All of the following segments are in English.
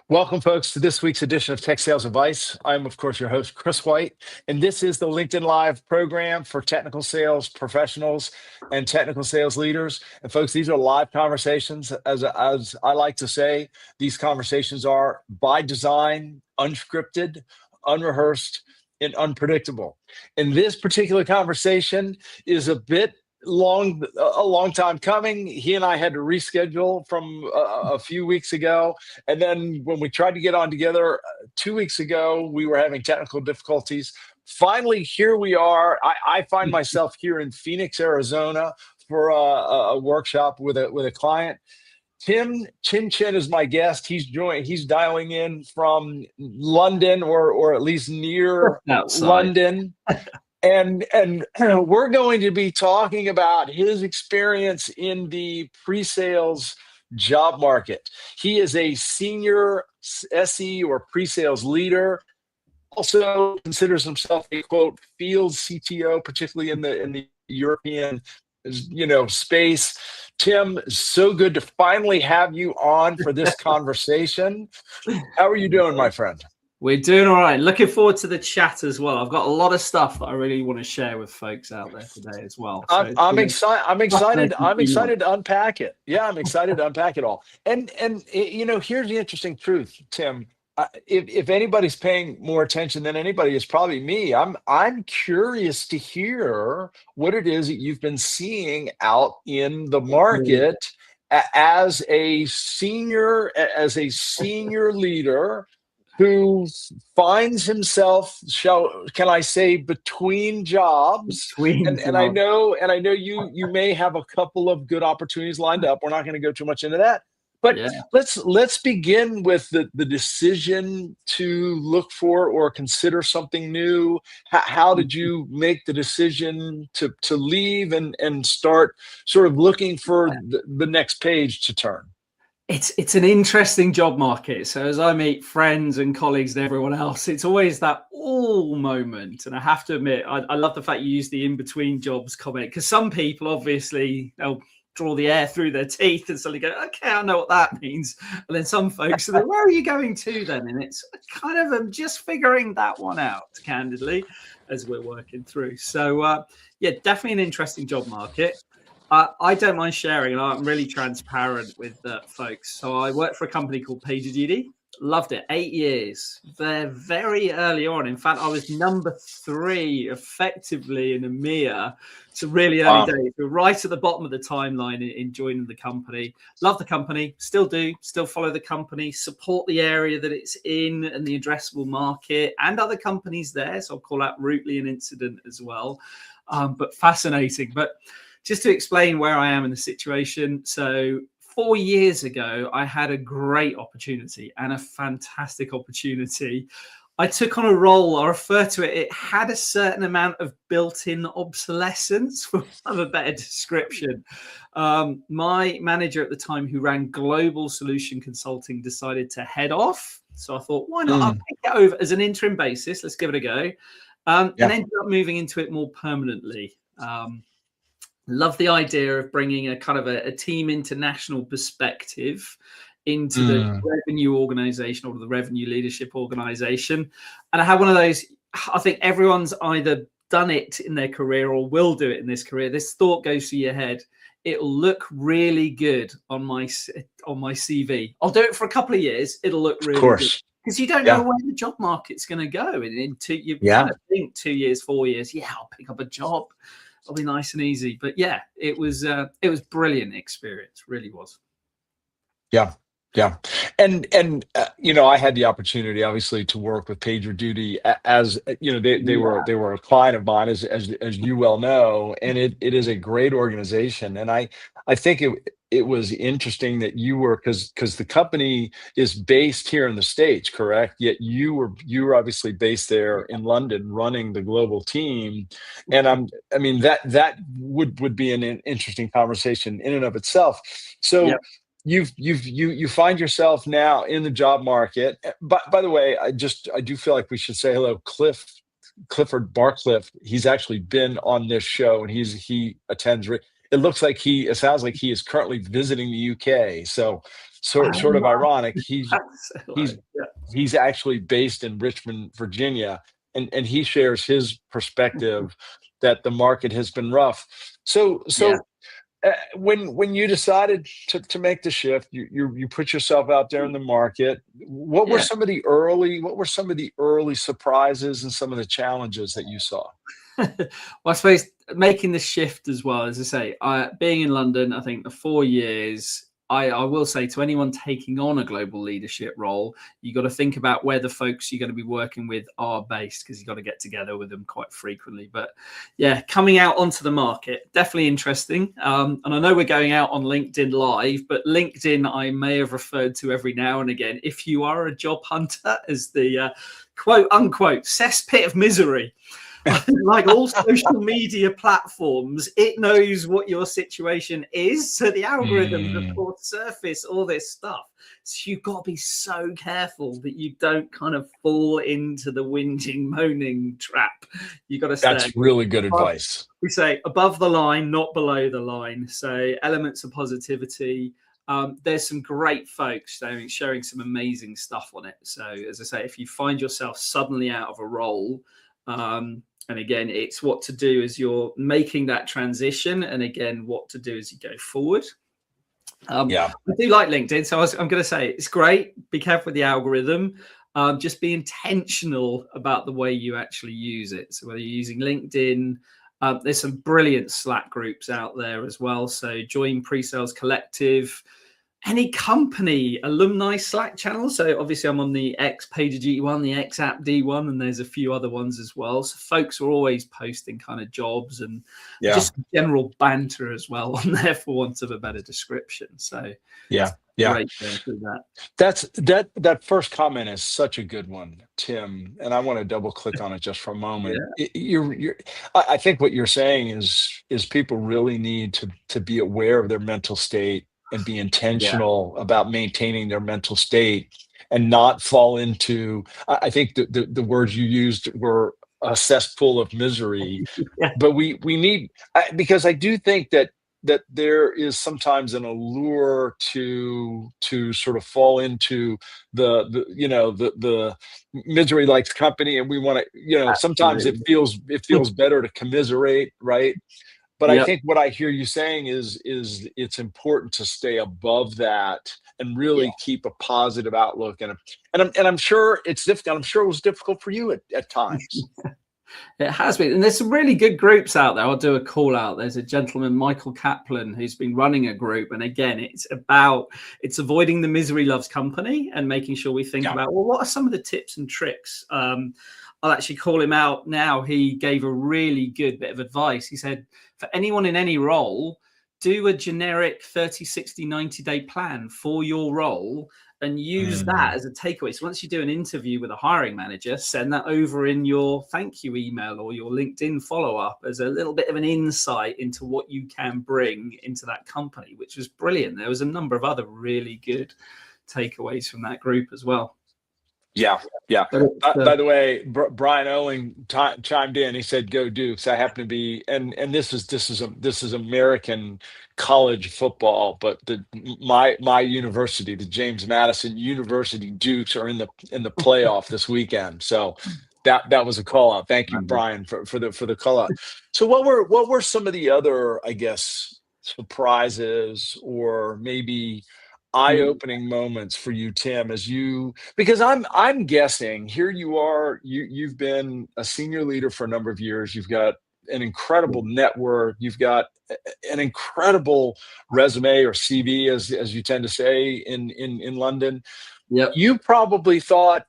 Welcome, folks, to this week's edition of Tech Sales Advice. I'm, of course, your host, Chris White, and this is the LinkedIn Live program for technical sales professionals and technical sales leaders. And folks, these are live conversations. As I like to say, these conversations are by design, unscripted, unrehearsed, and unpredictable. And this particular conversation is a long time coming. He and I had to reschedule from a few weeks ago. And then when we tried to get on together 2 weeks ago, we were having technical difficulties. Finally, here we are. I find myself here in Phoenix, Arizona for a workshop with a client. Tim Chin Chin is my guest. He's dialing in from London or at least near London. And we're going to be talking about his experience in the pre-sales job market. He is a senior SE or pre-sales leader. Also considers himself a quote field CTO, particularly in the European space. Tim, so good to finally have you on for this conversation. How are you doing, my friend? We're doing all right. Looking forward to the chat as well. I've got a lot of stuff that I really want to share with folks out there today as well. So I'm excited. I'm excited to unpack it. Yeah, I'm excited to unpack it all. And here's the interesting truth, Tim. If anybody's paying more attention than anybody, it's probably me. I'm curious to hear what it is that you've been seeing out in the market as a senior leader who finds himself, can I say, between jobs? And I know you may have a couple of good opportunities lined up. We're not going to go too much into that. But let's begin with the decision to look for or consider something new. How did you make the decision to leave and start sort of looking for the next page to turn? It's an interesting job market. So as I meet friends and colleagues and everyone else, it's always that moment. And I have to admit, I love the fact you use the in-between jobs comment, because some people, obviously, they'll draw the air through their teeth and suddenly go, okay, I know what that means. And then some folks are like, where are you going to then? And it's kind of I'm just figuring that one out, candidly, as we're working through. So definitely an interesting job market. I don't mind sharing, and I'm really transparent with folks. So I worked for a company called PagerDuty. Loved it. 8 years. They're very early on. In fact, I was number 3 effectively in EMEA. It's a really early days. We're right at the bottom of the timeline in joining the company. Love the company. Still do. Still follow the company. Support the area that it's in and the addressable market and other companies there. So I'll call out Rootly and Incident as well. But fascinating. But just to explain where I am in the situation. So 4 years ago, I had a great opportunity and a fantastic opportunity. I took on a role, I refer to it, it had a certain amount of built-in obsolescence, for a better description. My manager at the time, who ran global solution consulting, decided to head off. So I thought, why not? I'll take it over as an interim basis. Let's give it a go. And ended up moving into it more permanently. Love the idea of bringing a kind of a team international perspective into the revenue organization or the revenue leadership organization. And I had one of those, I think everyone's either done it in their career or will do it in this career. This thought goes through your head. It'll look really good on my CV. I'll do it for a couple of years. It'll look really good. Because you don't know where the job market's going to go. You kind of think 2 years, 4 years, I'll pick up a job. It'll be nice and easy. But it was brilliant experience. Really was. Yeah. And I had the opportunity, obviously, to work with PagerDuty as they were a client of mine, as you well know, and it is a great organization. And I think it was interesting that you were, because the company is based here in the States, correct? Yet you were obviously based there in London, running the global team. And that would be an interesting conversation in and of itself. So. You find yourself now in the job market. By the way, I do feel like we should say hello, Clifford Barcliffe. He's actually been on this show, and he attends. It sounds like he is currently visiting the UK. So sort of ironic. Absolutely. He's actually based in Richmond, Virginia, and he shares his perspective that the market has been rough. So Yeah. when you decided to make the shift, you put yourself out there in the market. What were Yeah. some of the early surprises and some of the challenges that you saw? Well, I suppose making the shift as well, as I say, being in London, I think the 4 years, I will say to anyone taking on a global leadership role, you got to think about where the folks you're going to be working with are based, because you've got to get together with them quite frequently. But yeah, coming out onto the market, definitely interesting. And I know we're going out on LinkedIn Live, but LinkedIn I may have referred to every now and again. If you are a job hunter, as the quote unquote cesspit of misery. Like all social media platforms, it knows what your situation is. So the algorithms, of course, surface all this stuff. So you've got to be so careful that you don't kind of fall into the whinging, moaning trap. You've got to stay. That's really good advice. We say above the line, not below the line. So elements of positivity. There's some great folks sharing some amazing stuff on it. So as I say, if you find yourself suddenly out of a role, and again, it's what to do as you're making that transition, and again, what to do as you go forward. I do like LinkedIn, so I'm going to say it's great. Be careful with the algorithm. Just be intentional about the way you actually use it. So whether you're using LinkedIn, there's some brilliant Slack groups out there as well. So join Presales Collective. Any company alumni Slack channel. So obviously I'm on the X PagerDuty1, the X App D1, and there's a few other ones as well. So folks are always posting kind of jobs and just general banter as well on there, for want of a better description. So great going through that. That first comment is such a good one, Tim, and I want to double click on it just for a moment. I think what you're saying is people really need to be aware of their mental state and be intentional about maintaining their mental state and not fall into, I think the words you used were a cesspool of misery. But we need, because I do think that there is sometimes an allure to sort of fall into the misery likes company, and we want to, sometimes it feels better to commiserate, right? But I think what I hear you saying is it's important to stay above that and really keep a positive outlook. And I'm sure it's difficult. I'm sure it was difficult for you at times. It has been. And there's some really good groups out there. I'll do a call out. There's a gentleman, Michael Kaplan, who's been running a group. And again, it's avoiding the misery loves company and making sure we think about, well, what are some of the tips and tricks? I'll actually call him out now. He gave a really good bit of advice. He said, for anyone in any role, do a generic 30, 60, 90-day plan for your role and use that as a takeaway. So once you do an interview with a hiring manager, send that over in your thank you email or your LinkedIn follow-up as a little bit of an insight into what you can bring into that company, which was brilliant. There was a number of other really good takeaways from that group as well. Yeah. By the way, Brian Oling chimed in. He said, "Go Dukes." I happen to be, and this is American college football, but my university, the James Madison University Dukes, are in the playoff this weekend. So that was a call out. Thank you, Brian, for the call out. So what were some of the other, I guess, surprises or maybe eye-opening moments for you, Tim, because I'm guessing here you are, you've been a senior leader for a number of years. You've got an incredible network. You've got an incredible resume, or CV, as you tend to say in London. You probably thought,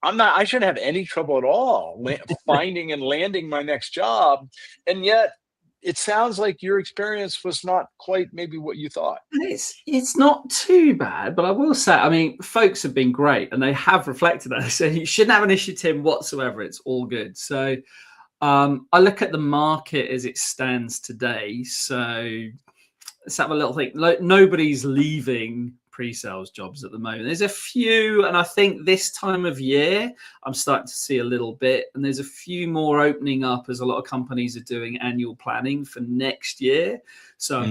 I shouldn't have any trouble at all finding and landing my next job. And yet it sounds like your experience was not quite maybe what you thought. It's not too bad, but I will say, I mean, folks have been great and they have reflected that. So you shouldn't have an issue, Tim, whatsoever. It's all good. So I look at the market as it stands today. So let's have a little think. Nobody's leaving pre-sales jobs at the moment. There's a few, and I think this time of year I'm starting to see a little bit, and there's a few more opening up as a lot of companies are doing annual planning for next year. So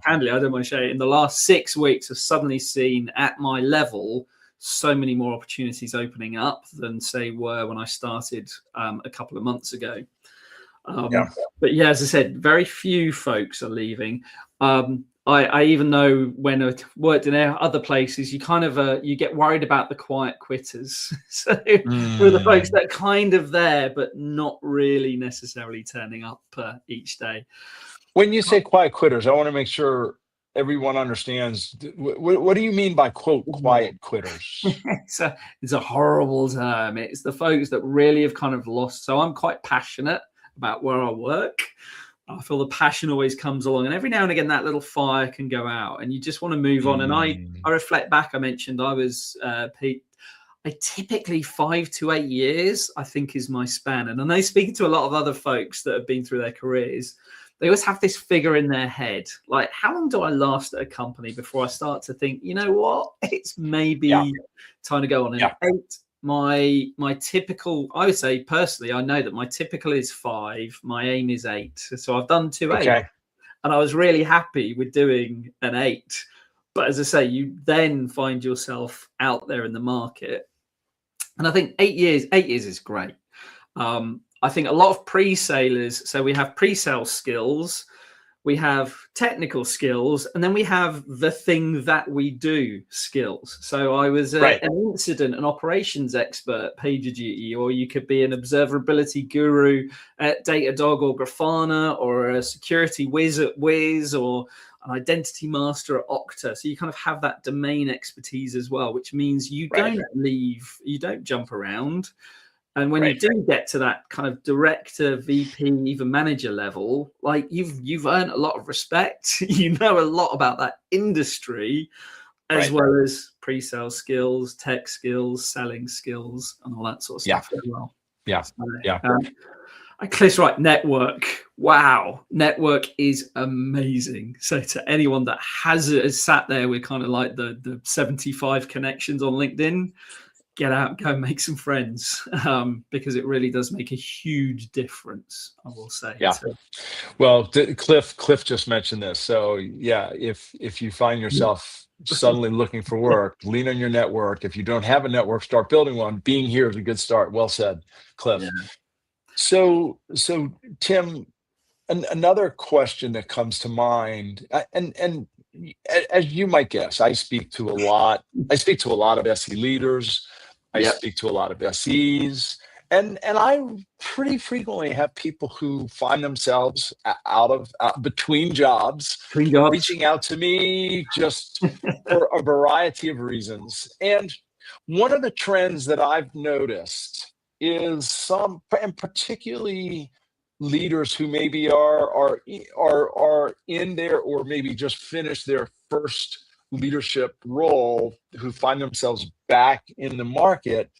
candidly, I don't mind sharing, in the last 6 weeks I've suddenly seen at my level so many more opportunities opening up than say were when I started a couple of months ago. But yeah, as I said, very few folks are leaving. I even know when I worked in other places, you kind of you get worried about the quiet quitters. So who are the folks that are kind of there but not really necessarily turning up each day. When you say quiet quitters, I want to make sure everyone understands. What do you mean by, quote, quiet quitters? It's a horrible term. It's the folks that really have kind of lost. So I'm quite passionate about where I work. I feel the passion always comes along, and every now and again that little fire can go out and you just want to move on. And I reflect back, I mentioned I was Pete, I typically 5 to 8 years I think is my span. And I know, speaking to a lot of other folks that have been through their careers, they always have this figure in their head, like, how long do I last at a company before I start to think, you know what, it's maybe time to go on. And 8, my typical, I would say personally, I know that my typical is 5, my aim is 8. So I've done 2 8, and I was really happy with doing an 8. But as I say, you then find yourself out there in the market, and I think 8 years is great. I think a lot of pre-salers, so we have pre-sale skills, we have technical skills, and then we have the thing that we do skills. So I was an incident and operations expert, PagerDuty, or you could be an observability guru at Datadog or Grafana, or a security whiz at Wiz, or an identity master at Okta. So you kind of have that domain expertise as well, which means you don't leave, you don't jump around. And when you do get to that kind of director, VP, even manager level, like you've earned a lot of respect. You know a lot about that industry, as well as pre-sale skills, tech skills, selling skills, and all that sort of stuff as well. Cliff's right. Network. Wow. Network is amazing. So to anyone that has sat there with kind of like the 75 connections on LinkedIn, get out, go make some friends, because it really does make a huge difference, I will say. Well, Cliff just mentioned this. So if you find yourself suddenly looking for work, lean on your network. If you don't have a network, start building one. Being here is a good start. Well said, Cliff. So Tim, another question that comes to mind, and as you might guess, I speak to a lot of SE leaders. I speak to a lot of SEs, and I pretty frequently have people who find themselves out between jobs, reaching out to me just for a variety of reasons. And one of the trends that I've noticed is and particularly leaders who maybe are in there, or maybe just finished their first leadership role, who find themselves back in the market,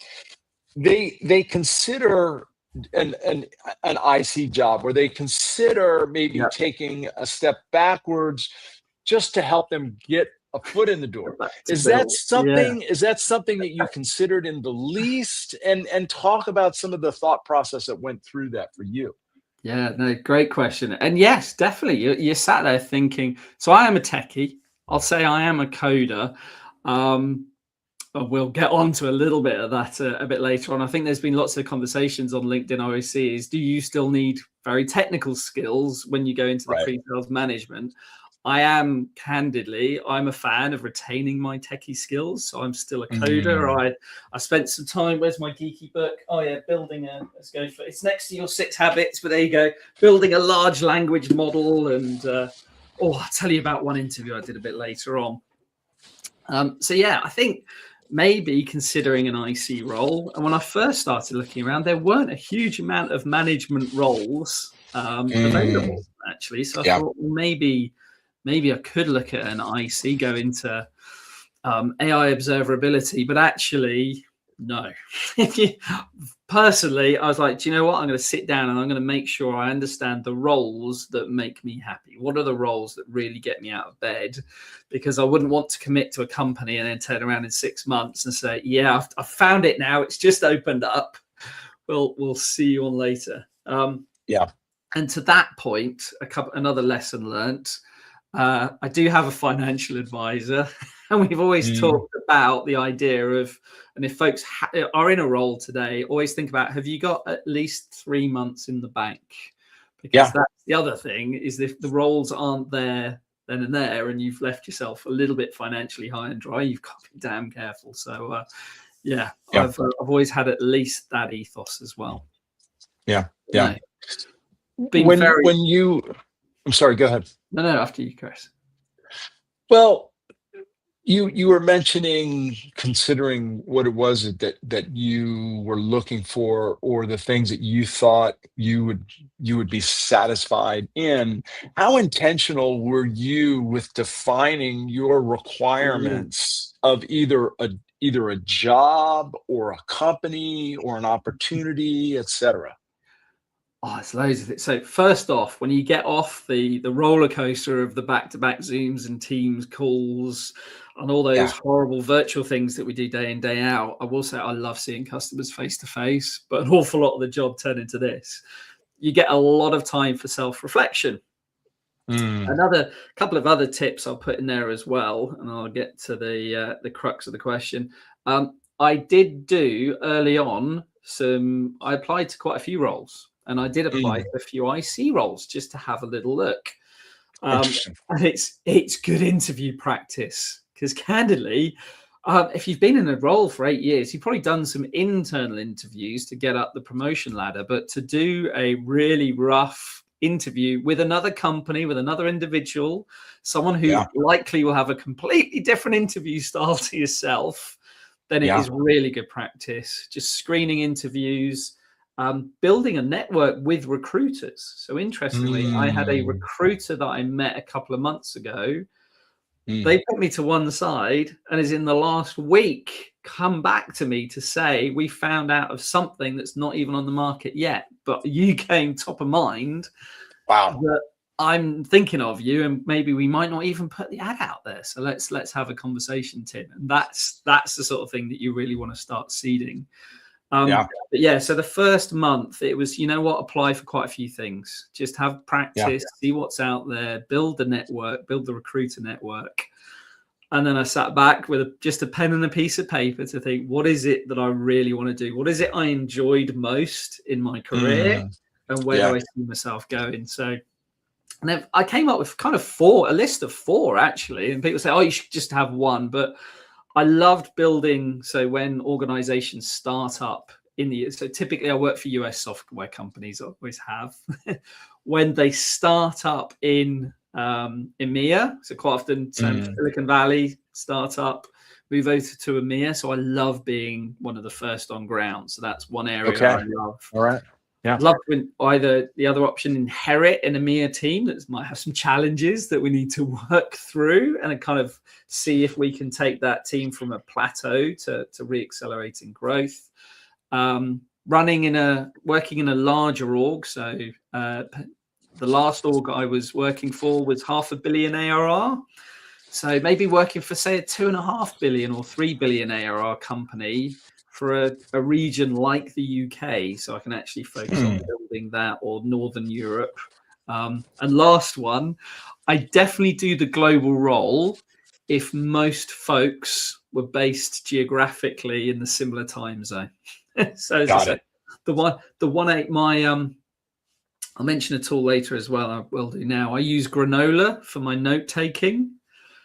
they consider an IC job, or they consider maybe taking a step backwards just to help them get a foot in the door. Is that something that you considered in the least? And talk about some of the thought process that went through that for you. Yeah, no, great question. And yes, definitely. You sat there thinking, so I am a techie. I'll say I am a coder. We'll get on to a little bit of that a bit later on. I think there's been lots of conversations on LinkedIn I always see is, do you still need very technical skills when you go into the pre-sales management? I'm a fan of retaining my techie skills. So I'm still a coder. I spent some time, where's my geeky book? Oh yeah, let's go for it. It's next to your 6 habits, but there you go. Building a large language model. And I'll tell you about one interview I did a bit later on. I think maybe considering an IC role. And when I first started looking around, there weren't a huge amount of management roles available, actually. So I thought, well, maybe I could look at an IC, go into AI observability, but actually No. Personally, I was like, do you know what? I'm going to sit down and I'm going to make sure I understand the roles that make me happy. What are the roles that really get me out of bed? Because I wouldn't want to commit to a company and then turn around in 6 months and say, yeah, I've found it now. It's just opened up. We'll see you on later. Yeah. And to that point, another lesson learnt. I do have a financial advisor, and we've always talked about the idea of, and if folks are in a role today, always think about, have you got at least 3 months in the bank? Because that's the other thing, is if the roles aren't there then and there, and you've left yourself a little bit financially high and dry, you've got to be damn careful. So I've always had at least that ethos as well. Yeah. I'm sorry, go ahead. No, after you, Chris. Well, you were mentioning considering what it was that you were looking for, or the things that you thought you would be satisfied in. How intentional were you with defining your requirements of either a job or a company or an opportunity, etc.? Oh, it's loads of it. So first off, when you get off the roller coaster of the back-to-back Zooms and Teams calls and all those horrible virtual things that we do day in, day out, I will say I love seeing customers face-to-face, but an awful lot of the job turned into this. You get a lot of time for self-reflection. Another couple of other tips I'll put in there as well, and I'll get to the crux of the question. I did do early on I applied to quite a few roles. And I did apply for a few IC roles just to have a little look. And it's good interview practice, because candidly, if you've been in a role for 8 years, you've probably done some internal interviews to get up the promotion ladder. But to do a really rough interview with another company, with another individual, someone who likely will have a completely different interview style to yourself, then it is really good practice. Just screening interviews. Building a network with recruiters. So interestingly, I had a recruiter that I met a couple of months ago. They put me to one side and is in the last week come back to me to say, we found out of something that's not even on the market yet, but you came top of mind. Wow. That I'm thinking of you, and maybe we might not even put the ad out there. So let's have a conversation, Tim. And that's the sort of thing that you really want to start seeding. So the first month it was, apply for quite a few things, just have practice, see what's out there, build the network, build the recruiter network. And then I sat back with just a pen and a piece of paper to think, what is it that I really want to do? What is it I enjoyed most in my career? And where do I see myself going? So, and then I came up with kind of a list of 4 actually. And people say, oh, you should just have one. But I loved building. So when organizations start up so typically I work for US software companies, I always have. When they start up in EMEA, so quite often Silicon Valley startup, move over to EMEA. So I love being one of the first on ground. So that's one area I love. All right. Yeah. Love to either the other option, inherit an EMEA team that might have some challenges that we need to work through, and kind of see if we can take that team from a plateau to re-accelerating growth. Working in a larger org. So the last org I was working for was 500 million ARR. So maybe working for, say, a 2.5 billion or 3 billion ARR company for a region like the UK, so I can actually focus on building that, or Northern Europe. And last one, I definitely do the global role if most folks were based geographically in the similar time zone. So as I said, I'll mention a tool later as well. I will do now. I use Granola for my note taking.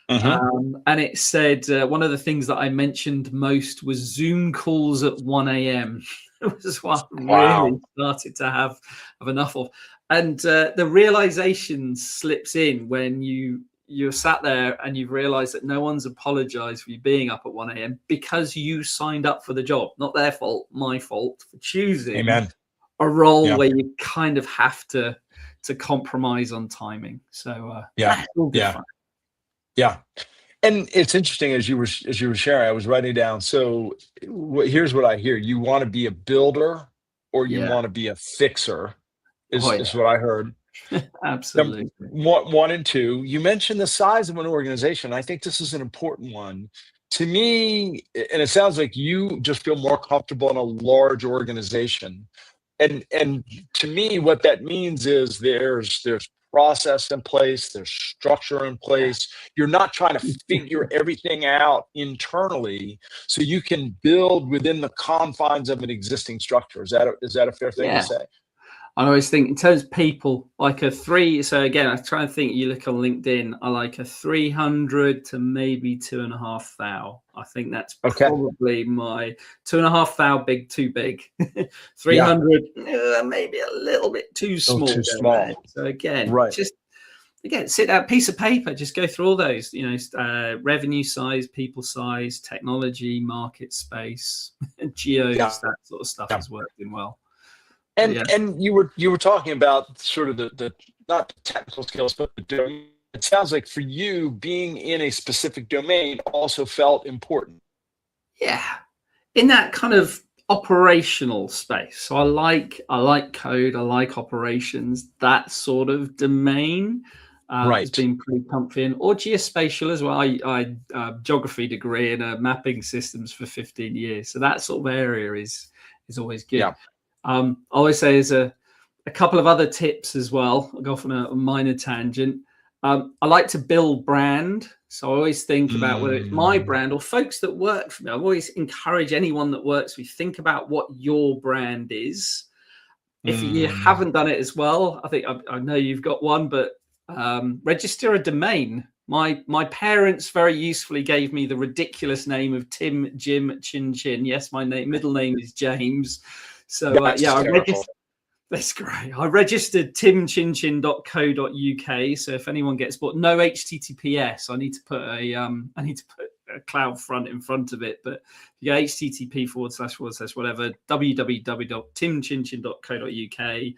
And it said one of the things that I mentioned most was Zoom calls at 1 a.m. It was what I really started to have enough of. And the realization slips in when you're sat there and you've realized that no one's apologized for you being up at 1 a.m. because you signed up for the job. Not their fault, my fault for choosing a role where you kind of have to compromise on timing. So all good fun. Yeah. And it's interesting as you were sharing, I was writing down. So here's what I hear: you want to be a builder, or you Yeah. want to be a fixer, Oh, is what I heard. yeah. Number Absolutely. one and two, you mentioned the size of an organization. I think this is an important one. To me, and it sounds like you just feel more comfortable in a large organization. And to me, what that means is there's process in place, there's structure in Yeah. place. You're not trying to figure everything out internally, so you can build within the confines of an existing structure. Is that a fair thing to Yeah. say? I always think in terms of people, like a three. So again, I try and think. You look on LinkedIn. I like a 300 to maybe 2,500. I think that's Okay. probably my 2,500. Big, too big. Yeah. 300, maybe a little bit too Oh, small too down there. small. So again, Right. just again, sit down, piece of paper, just go through all those. Revenue size, people size, technology, market space, Yeah. geos, that sort of stuff Yeah. has worked in well. But And yeah. you were talking about sort of the not the technical skills, but the domain. It sounds like for you, being in a specific domain also felt important. Yeah, in that kind of operational space. So I like code, I like operations, that sort of domain has Right. been pretty comfy in, or geospatial as well. I geography degree in mapping systems for 15 years, so that sort of area is always good. Yeah. I always say there's a couple of other tips as well. I'll go off on a minor tangent. I like to build brand. So I always think about whether it's my Mm, brand or folks that work for me. I always encourage anyone that works for me, think about what your brand is. If you mm. haven't done it as well, I know you've got one, but register a domain. My parents very usefully gave me the ridiculous name of Tim Jim Chin Chin. Yes, my middle name is James. So That's yeah, I hysterical. registered. That's great. I registered timchinchin.co.uk. So if anyone gets bought, no HTTPS. I need to put a cloud front in front of it. But you go HTTP // whatever www.timchinchin.co.uk.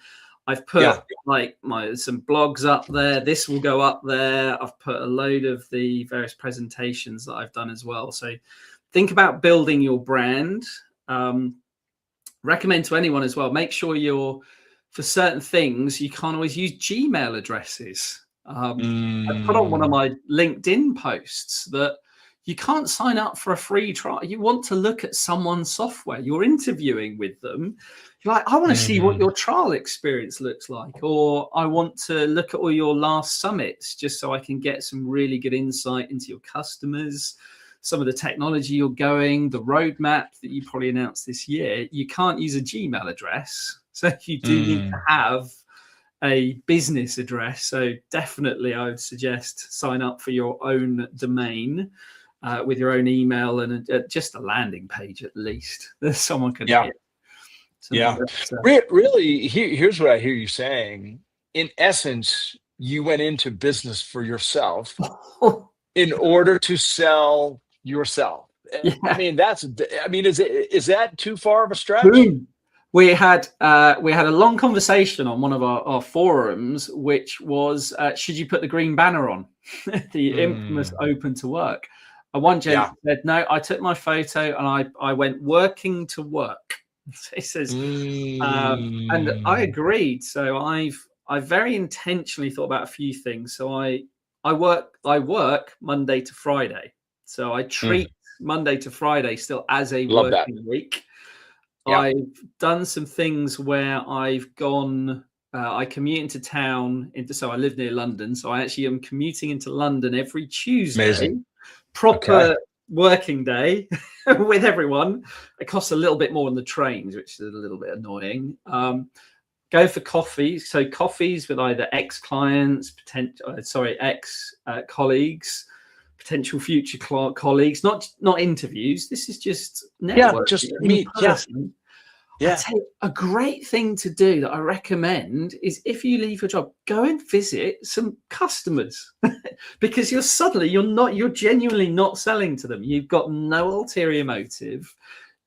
I've Yeah. put like some blogs up there. This will go up there. I've put a load of the various presentations that I've done as well. So think about building your brand. Recommend to anyone as well. Make sure for certain things, you can't always use Gmail addresses. I put on one of Mm, my LinkedIn posts that you can't sign up for a free trial. You want to look at someone's software. You're interviewing with them. You're like, I want to see what mhm. your trial experience looks like, or I want to look at all your last summits just so I can get some really good insight into your customers, some of the technology you're going, the roadmap that you probably announced this year. You can't use a Gmail address. So you do need to Mm. have a business address. So definitely I would suggest sign up for your own domain with your own email and just a landing page at least that someone can Yeah. hit. So Yeah. that's Really, here's what I hear you saying. In essence, you went into business for yourself in order to sell yourself. I yeah. mean, is that too far of a stretch? Boom. We had a long conversation on one of our forums, which was should you put the green banner on, the infamous Mm, open to work. And one gent yeah. said, no, I took my photo and I went working to work. He says, and I Mm, agreed. So I very intentionally thought about a few things. So I work Monday to Friday. So I mm, treat Monday to Friday still as a love that. working week. Yeah. I've done some things where I've gone. I commute into town. So I live near London. So I actually am commuting into London every Tuesday. Amazing. Okay. Proper working day with everyone. It costs a little bit more on the trains, which is a little bit annoying. Go for coffee. So coffees with either ex-clients, ex-colleagues, potential future colleagues. Not interviews. This is just Yeah. networking Just in meet. Yeah. person. I'd Yeah. say a great thing to do that I recommend is if you leave your job, go and visit some customers because you're genuinely not selling to them. You've got no ulterior motive.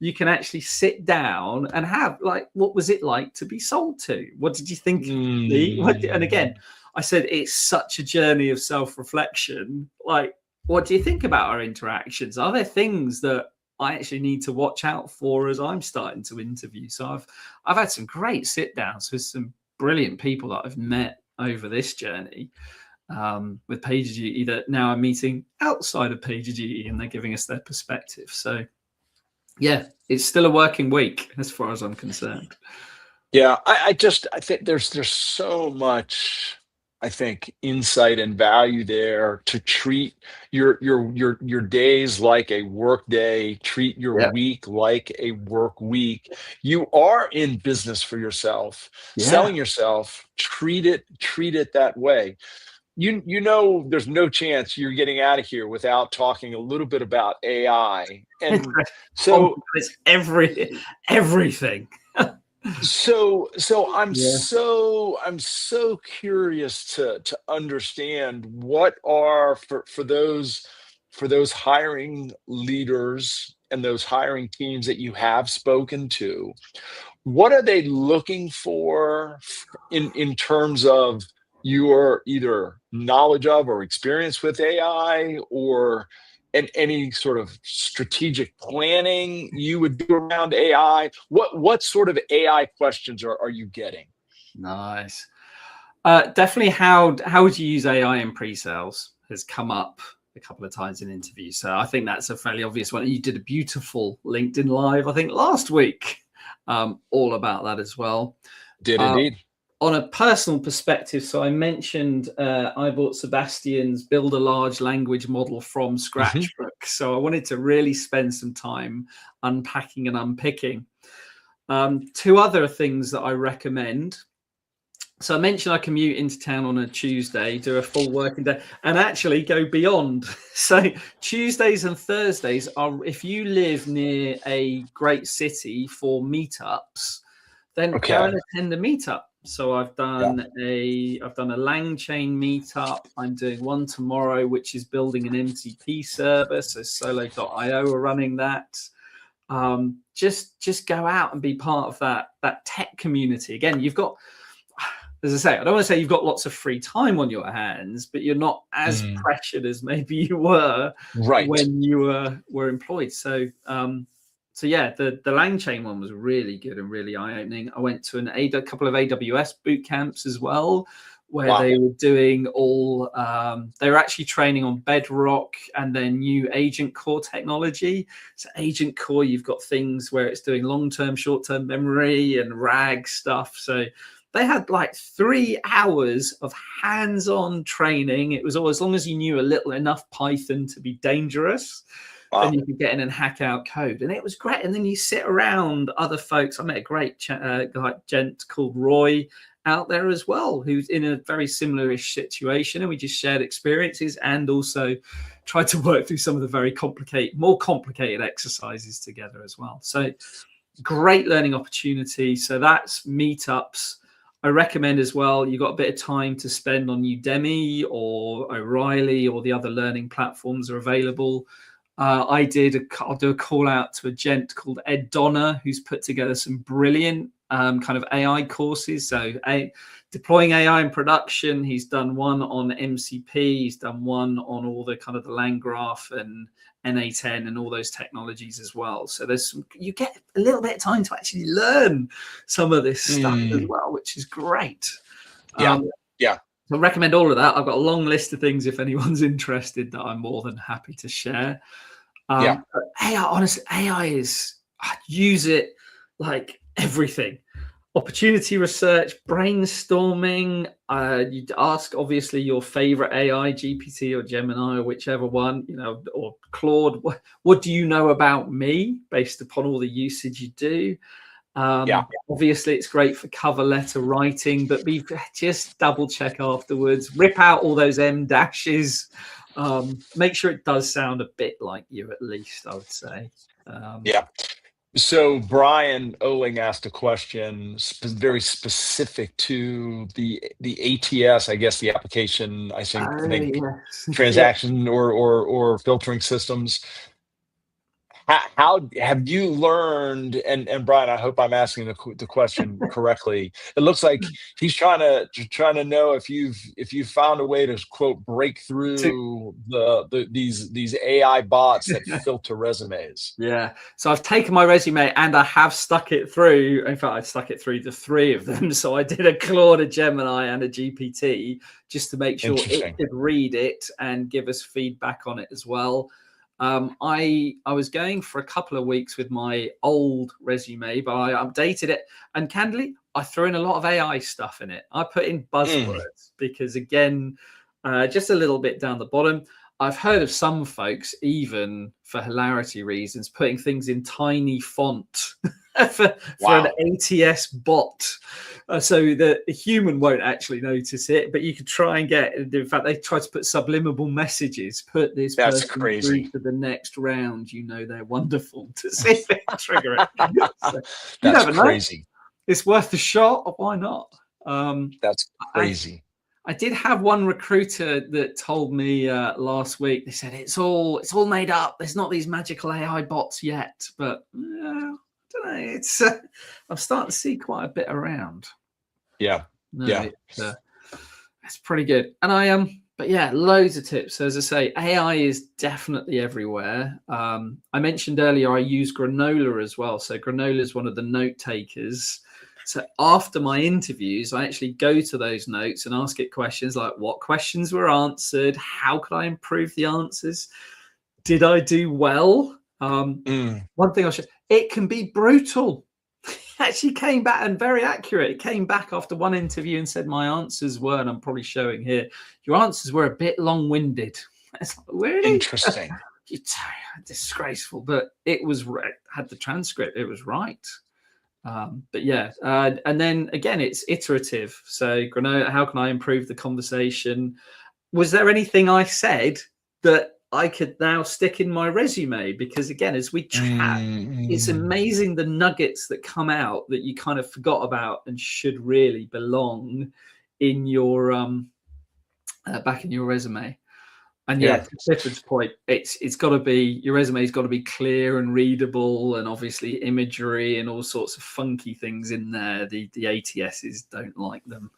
You can actually sit down and have like, what was it like to be sold to? What did you think of me? And Mm, again, I said it's such a journey of self-reflection. Like What do you think about our interactions? Are there things that I actually need to watch out for as I'm starting to interview? So I've had some great sit downs with some brilliant people that I've met over this journey with PagerDuty that now I'm meeting outside of PagerDuty, and they're giving us their perspective. So yeah, it's still a working week as far as I'm concerned. Yeah, I think there's so much, I think, insight and value there to treat your days like a work day, treat your Yeah. week like a work week. You are in business for yourself, Yeah. selling yourself, treat it that way. You know, there's no chance you're getting out of here without talking a little bit about AI. And so It's everything. so I'm Yeah. so curious to understand what are for those hiring leaders and those hiring teams that you have spoken to, what are they looking for in terms of your either knowledge of or experience with AI, or any sort of strategic planning you would do around AI? What sort of AI questions are you getting? Nice. Definitely how would you use AI in pre-sales has come up a couple of times in interviews. So I think that's a fairly obvious one. You did a beautiful LinkedIn Live, I think, last week, all about that as well. Did indeed. On a personal perspective, so I mentioned I bought Sebastian's Build a Large Language Model from Scratch book. So I wanted to really spend some time unpacking and unpicking. Two other things that I recommend. So I mentioned I commute into town on a Tuesday, do a full working day, and actually go beyond. So Tuesdays and Thursdays are, if you live near a great city for meetups, then go and attend a meetup. So I've done a LangChain meetup. I'm doing one tomorrow, which is building an MCP server. So Solo.io are running that. Just go out and be part of that tech community. Again, you've got, as I say, I don't want to say you've got lots of free time on your hands, but you're not as pressured as maybe you were when you were employed. So yeah, the LangChain one was really good and really eye-opening. I went to a couple of AWS boot camps as well, where they were doing they were actually training on Bedrock and their new Agent Core technology. So Agent Core, you've got things where it's doing long-term, short-term memory and RAG stuff. So they had like 3 hours of hands-on training. It was all, as long as you knew enough Python to be dangerous, then you could get in and hack out code. And it was great. And then you sit around other folks. I met a great gent called Roy out there as well, who's in a very similar-ish situation. And we just shared experiences and also tried to work through some of the more complicated exercises together as well. So great learning opportunity. So that's meetups. I recommend as well, you've got a bit of time to spend on Udemy or O'Reilly or the other learning platforms are available. I'll do a call out to a gent called Ed Donner, who's put together some brilliant kind of AI courses. So deploying AI in production, he's done one on MCP, he's done one on all the kind of the LangGraph and NA10 and all those technologies as well. So you get a little bit of time to actually learn some of this stuff as well, which is great. Yeah. So I recommend all of that. I've got a long list of things if anyone's interested that I'm more than happy to share. AI, honestly, AI is, I use it like everything. Opportunity research, brainstorming. You'd ask, obviously, your favorite AI, GPT or Gemini or whichever one, or Claude. What do you know about me based upon all the usage you do? Obviously, it's great for cover letter writing, but just double check afterwards. Rip out all those M dashes. Make sure it does sound a bit like you, at least, I would say. So Brian Oling asked a question very specific to the ATS, I guess the application, I think Yes. transaction or filtering systems. how have you learned? And Brian, I hope I'm asking the question correctly. It looks like he's trying to know if you've found a way to quote break To- through these AI bots that filter resumes. Yeah. So I've taken my resume and I have stuck it through. In fact, I stuck it through the three of them. So I did a Claude, a Gemini, and a GPT just to make sure it Interesting. could read it and give us feedback on it as well. I was going for a couple of weeks with my old resume, but I updated it. And candidly, I threw in a lot of AI stuff in it. I put in buzzwords because, again, just a little bit down the bottom. I've heard of some folks, even for hilarity reasons, putting things in tiny font for an ATS bot. So the human won't actually notice it, but you could try and get, in fact, they try to put subliminal messages, put this That's person crazy. through to the next round. You know, they're wonderful, to see if it can trigger it. So, you That's never know. crazy. It's worth a shot. Why not? That's crazy. I did have one recruiter that told me last week. They said it's all made up. There's not these magical AI bots yet, but I don't know. It's I'm starting to see quite a bit around. Yeah, yeah. It's pretty good. And but yeah, loads of tips. So as I say, AI is definitely everywhere. I mentioned earlier I use Granola as well. So Granola is one of the note takers. So after my interviews, I actually go to those notes and ask it questions like, what questions were answered? How could I improve the answers? Did I do well? One thing I'll show, it can be brutal. It actually came back and very accurate. It came back after one interview and said my answers were, and I'm probably showing here, your answers were a bit long-winded. It's like, really? Interesting. Disgraceful, but it was, had the transcript. It was right. But yeah, and then again, it's iterative. So Granola, how can I improve the conversation? Was there anything I said that I could now stick in my resume? Because again, as we chat, it's amazing the nuggets that come out that you kind of forgot about and should really belong in your back in your resume. And yeah, to Clifford's point, it's got to be, your resume's got to be clear and readable, and obviously imagery and all sorts of funky things in there. The ATSs don't like them.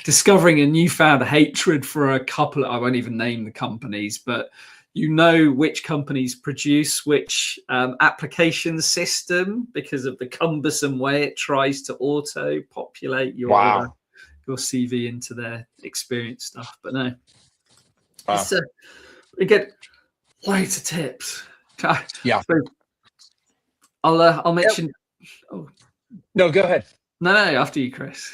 Discovering a newfound hatred for a couple. I won't even name the companies, but you know which companies produce which application system because of the cumbersome way it tries to auto populate your CV into their experience stuff. But no, it's we get loads of tips. Yeah, so I'll mention. Oh. No, go ahead. No, after you, Chris.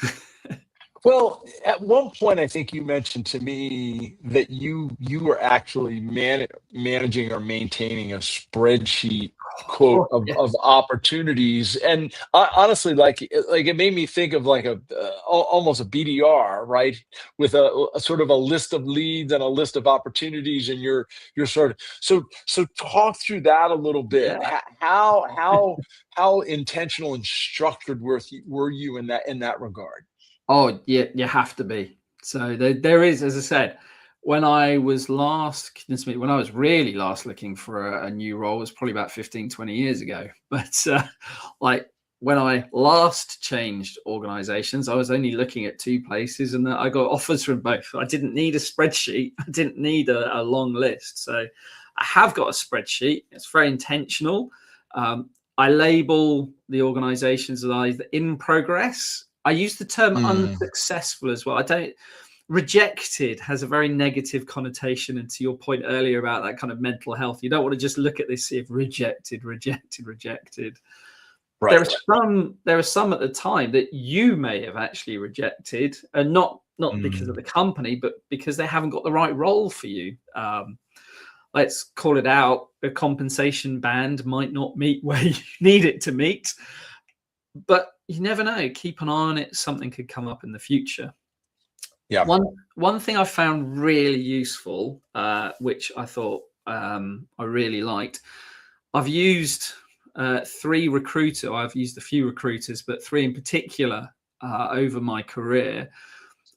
Well, at one point, I think you mentioned to me that you were actually managing or maintaining a spreadsheet quote of opportunities, and honestly, like it made me think of like almost a BDR, right? With a sort of a list of leads and a list of opportunities, and you're sort of so talk through that a little bit. Yeah. How intentional and structured were you in that regard? Oh, yeah, you have to be. So there is, as I said, when I was really last looking for a new role, it was probably about 15, 20 years ago. But like when I last changed organizations, I was only looking at two places and I got offers from both. I didn't need a spreadsheet. I didn't need a long list. So I have got a spreadsheet. It's very intentional. I label the organizations that either in progress. I use the term unsuccessful as well. Rejected has a very negative connotation. And to your point earlier about that kind of mental health, you don't want to just look at this, see if rejected. Right. There are some at the time that you may have actually rejected, and not because of the company, but because they haven't got the right role for you. Let's call it out. The compensation band might not meet where you need it to meet, but you never know. Keep an eye on it. Something could come up in the future. Yeah. One thing I found really useful, which I thought I really liked, I've used three recruiters. I've used a few recruiters, but three in particular over my career.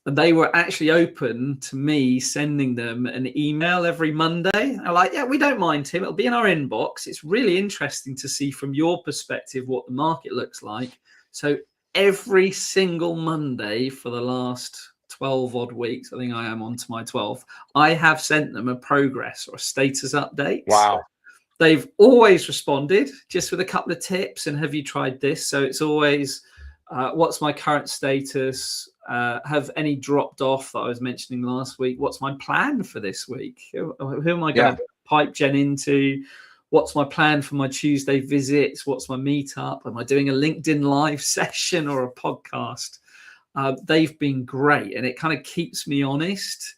And they were actually open to me sending them an email every Monday. I'm like, yeah, we don't mind, Tim. It'll be in our inbox. It's really interesting to see from your perspective what the market looks like. So every single Monday for the last 12 odd weeks, I think I am on to my 12th, I have sent them a progress or a status update. Wow. They've always responded just with a couple of tips. And have you tried this? So it's always, what's my current status? Have any dropped off that I was mentioning last week? What's my plan for this week? Who am I going to pipe gen into? What's my plan for my Tuesday visits? What's my meetup? Am I doing a LinkedIn live session or a podcast? They've been great, and it kind of keeps me honest.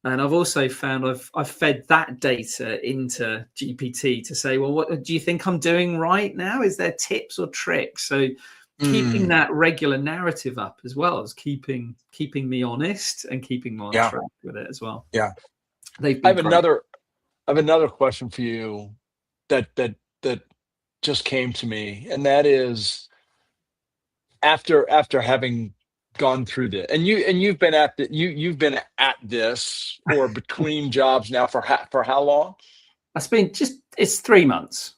And I've also found I've fed that data into GPT to say, well, what do you think I'm doing right now? Is there tips or tricks? So keeping that regular narrative up as well as keeping me honest and keeping me on track with it as well. Yeah. They've I been have another question for you that just came to me, and that is, after having gone through this, and you've been at this or between jobs now for how long? It's 3 months.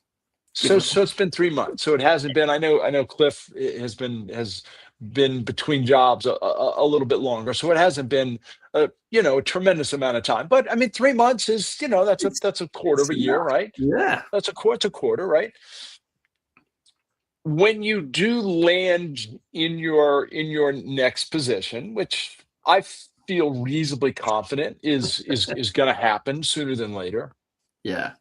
So it's been 3 months. So it hasn't been. I know Cliff has been between jobs a little bit longer. So it hasn't been a tremendous amount of time. But I mean, 3 months is that's a quarter of a year, right? Yeah, it's a quarter, right? When you do land in your next position, which I feel reasonably confident is going to happen sooner than later. Yeah.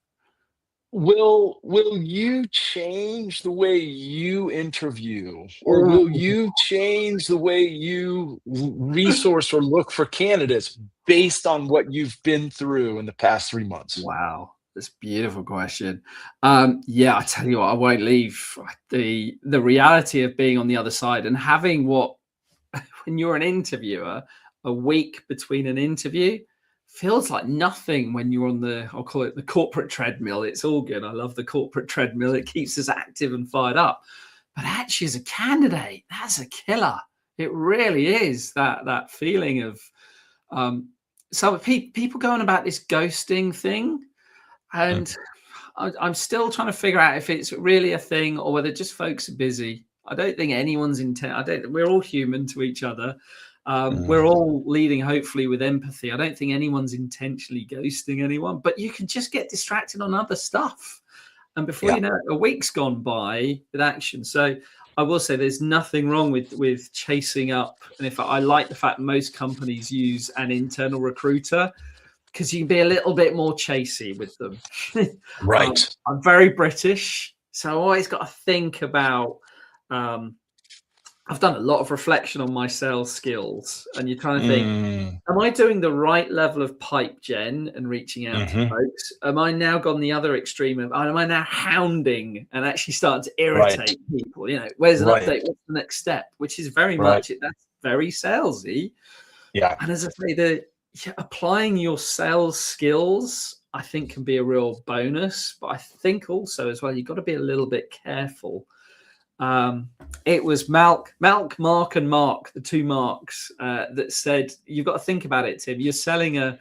Will you change the way you interview, or will you change the way you resource or look for candidates based on what you've been through in the past 3 months? Wow, that's a beautiful question. Yeah, I tell you what, I won't leave the reality of being on the other side and having when you're an interviewer, a week between an interview feels like nothing when you're on I'll call it the corporate treadmill. It's all good. I love the corporate treadmill. It keeps us active and fired up. But actually, as a candidate, that's a killer. It really is that feeling of some people going about this ghosting thing. And I'm still trying to figure out if it's really a thing or whether just folks are busy. I don't think anyone's intent. We're all human to each other. We're all leading, hopefully, with empathy. I don't think anyone's intentionally ghosting anyone, but you can just get distracted on other stuff. And before you know it, a week's gone by with action. So I will say there's nothing wrong with chasing up. And in fact, I like the fact most companies use an internal recruiter because you can be a little bit more chasey with them. Right. I'm very British, so I always got to think about I've done a lot of reflection on my sales skills, and you're trying to think, am I doing the right level of pipe gen and reaching out to folks? Am I now gone the other extreme of, am I now hounding and actually starting to irritate people? Where's an update? What's the next step? Which is very much it. That's very salesy. Yeah. And as I say, applying your sales skills, I think, can be a real bonus. But I think also as well, you've got to be a little bit careful. It was Mark, and Mark, the two Marks, that said, you've got to think about it, Tim. You're selling a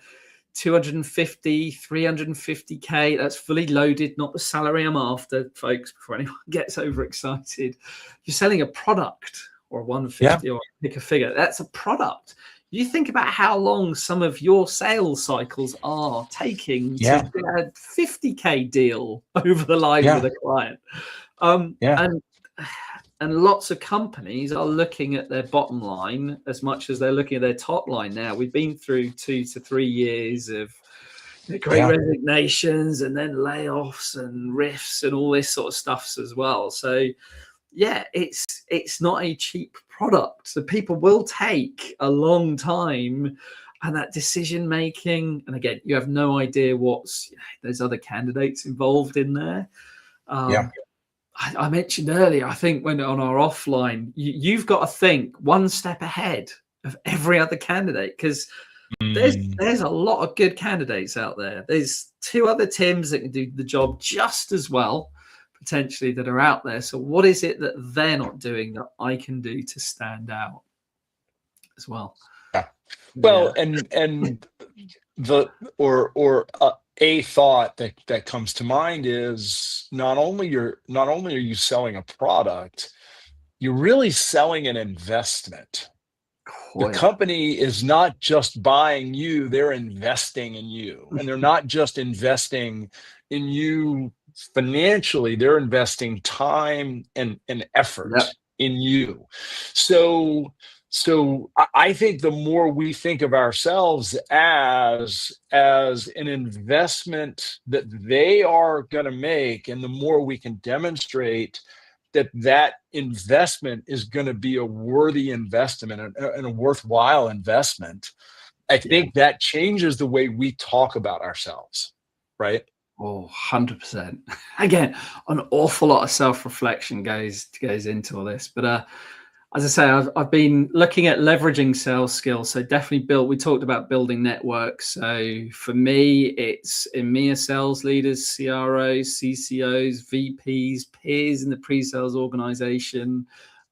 250, 350K. That's fully loaded, not the salary I'm after, folks, before anyone gets overexcited. You're selling a product or 150 or pick a figure. That's a product. You think about how long some of your sales cycles are taking to get a 50K deal over the line with a client. And lots of companies are looking at their bottom line as much as they're looking at their top line now. We've been through 2 to 3 years of great resignations and then layoffs and rifts and all this sort of stuff as well. So, it's not a cheap product. So people will take a long time, and that decision making. And again, you have no idea there's other candidates involved in there. I mentioned earlier, I think when on our offline, you've got to think one step ahead of every other candidate, because there's a lot of good candidates out there. There's 2 other Tims that can do the job just as well, potentially, that are out there. So what is it that they're not doing that I can do to stand out as well? Well, Yeah. and the a thought that comes to mind is not only are you selling a product, you're really selling an investment. The Oh yeah. company is not just buying you, they're investing in you. And they're not just investing in you financially, they're investing time and Yep. effort in you. So I think the more we think of ourselves as an investment that they are going to make, and the more we can demonstrate that investment is going to be a worthy investment and a worthwhile investment, I Yeah. think that changes the way we talk about ourselves, right? Oh, 100%. Again, an awful lot of self-reflection goes into all this. But as I say, I've been looking at leveraging sales skills. So definitely we talked about building networks. So for me, it's EMEA sales leaders, CROs, CCOs, VPs, peers in the pre-sales organization.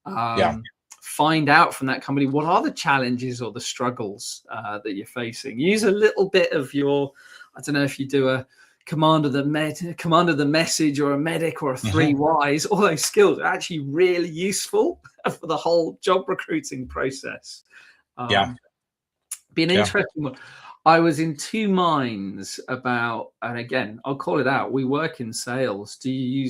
Yeah. Find out from that company, what are the challenges or the struggles that you're facing. Use a little bit of your, I don't know if you do a command of the message or a medic or a 3 Ys. All those skills are actually really useful for the whole job recruiting process. Yeah. Be an Yeah. interesting one. I was in two minds about, and again, I'll call it out. We work in sales. Do you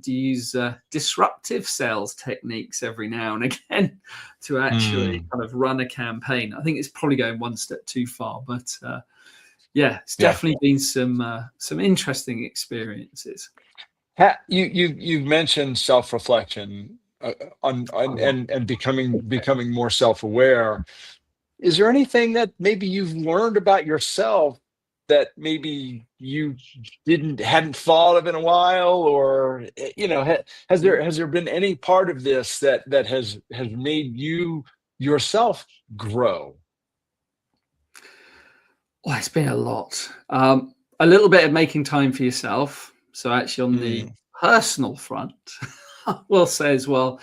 use disruptive sales techniques every now and again to actually kind of run a campaign? I think it's probably going one step too far, but yeah, it's Yeah. definitely been some interesting experiences. You've mentioned self-reflection and becoming more self-aware. Is there anything that maybe you've learned about yourself that maybe you hadn't thought of in a while, or has there been any part of this that has made you yourself grow? Oh, it's been a lot. A little bit of making time for yourself. So actually on the Mm, personal front, I will say as well,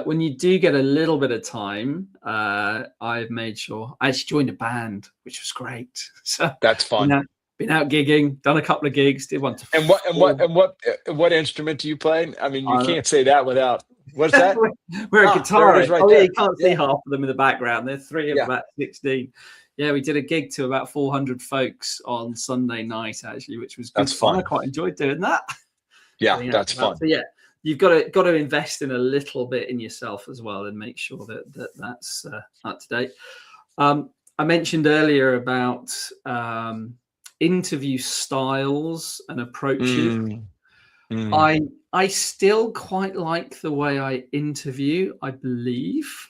when you do get a little bit of time, I've made sure I actually joined a band, which was great. So that's fun. been out gigging, done a couple of gigs, did one to And four. what instrument do you play? I mean, you Uh, can't say that without, what's that? we're a There it is guitarist. right Oh yeah, you there. can't see Yeah. half of them in the background. They're three of Yeah. about 16. Yeah, we did a gig to about 400 folks on Sunday night, actually, which was good That's fun. I fun. quite enjoyed doing that. Yeah. Getting out That's and about. fun. So yeah, you've got to invest in a little bit in yourself as well, and make sure that's up to date. I mentioned earlier about interview styles and approaches. Mm, mm, I still quite like the way I interview, I believe.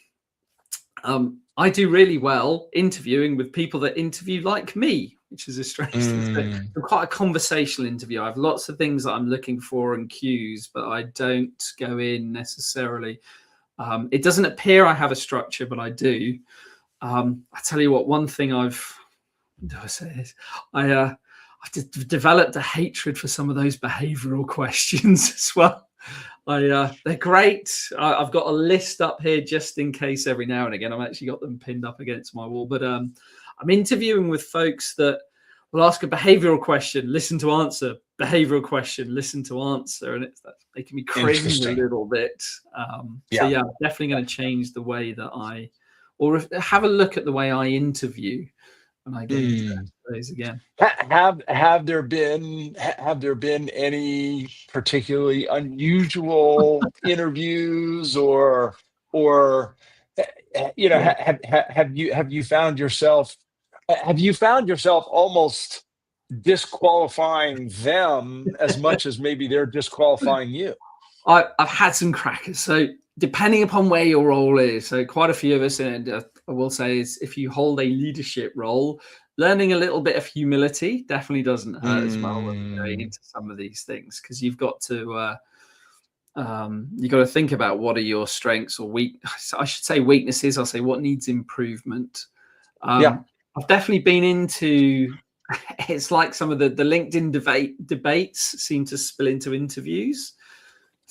I do really well interviewing with people that interview like me, which is a strange thing. So mm, I'm quite a conversational interview. I have lots of things that I'm looking for and cues, but I don't go in necessarily. It doesn't appear I have a structure, but I do. I tell you what, one thing do I say this? I've developed a hatred for some of those behavioral questions as well. They're great. I've got a list up here just in case every now and again. I've actually got them pinned up against my wall. But I'm interviewing with folks that will ask a behavioral question, listen to answer, behavioral question, listen to answer. And that's making me cringe a interesting. little bit. So Yeah. yeah, I'm definitely going to change the way that have a look at the way I interview when I get into Mm. those again. Have there been any particularly unusual interviews, or Yeah. have you found yourself almost disqualifying them as much as maybe they're disqualifying you? I've had some crackers. So depending upon where your role is, so quite a few of us, and I will say, is if you hold a leadership role, learning a little bit of humility definitely doesn't hurt as well when you're going Mm, into some of these things, because you've got to think about what are your strengths or I should say weaknesses. I'll say what needs improvement. yeah. I've definitely been into. It's like some of the LinkedIn debates seem to spill into interviews.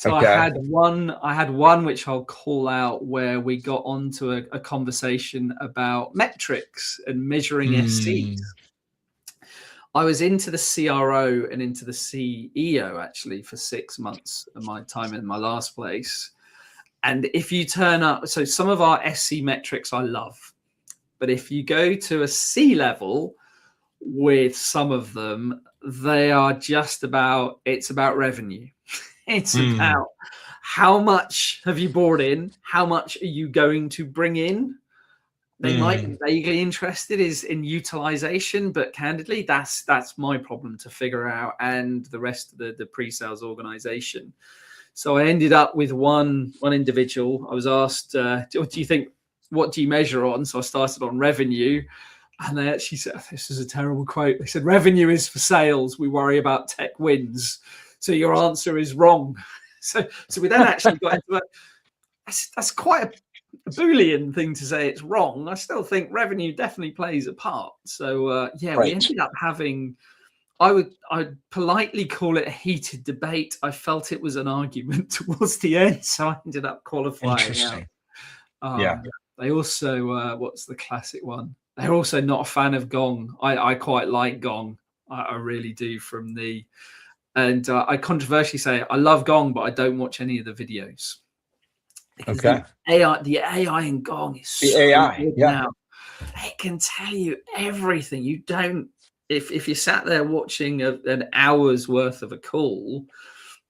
So Okay. I had one which I'll call out where we got onto a conversation about metrics and measuring SCs. I was into the CRO and into the CEO actually for 6 months of my time in my last place. And if you turn up, so some of our SC metrics I love, but if you go to a C level with some of them, they are just about, it's about revenue. It's about how much have you brought in? How much are you going to bring in? They might be vaguely interested in utilization, but candidly, that's my problem to figure out, and the rest of the pre-sales organization. So I ended up with one individual. I was asked, what do you measure on? So I started on revenue. And they actually said, this is a terrible quote. They said, revenue is for sales. We worry about tech wins. So your answer is wrong. So we then actually got into it. That's quite a Boolean thing to say it's wrong. I still think revenue definitely plays a part. So we ended up having, I'd politely call it a heated debate. I felt it was an argument towards the end. So I ended up qualifying. Interesting. Yeah. They also, what's the classic one? They're also not a fan of Gong. I quite like Gong. I really do. And I controversially say I love Gong, but I don't watch any of the videos. Because the AI in Gong is so good now. It can tell you everything. You don't, if you sat there watching an hour's worth of a call,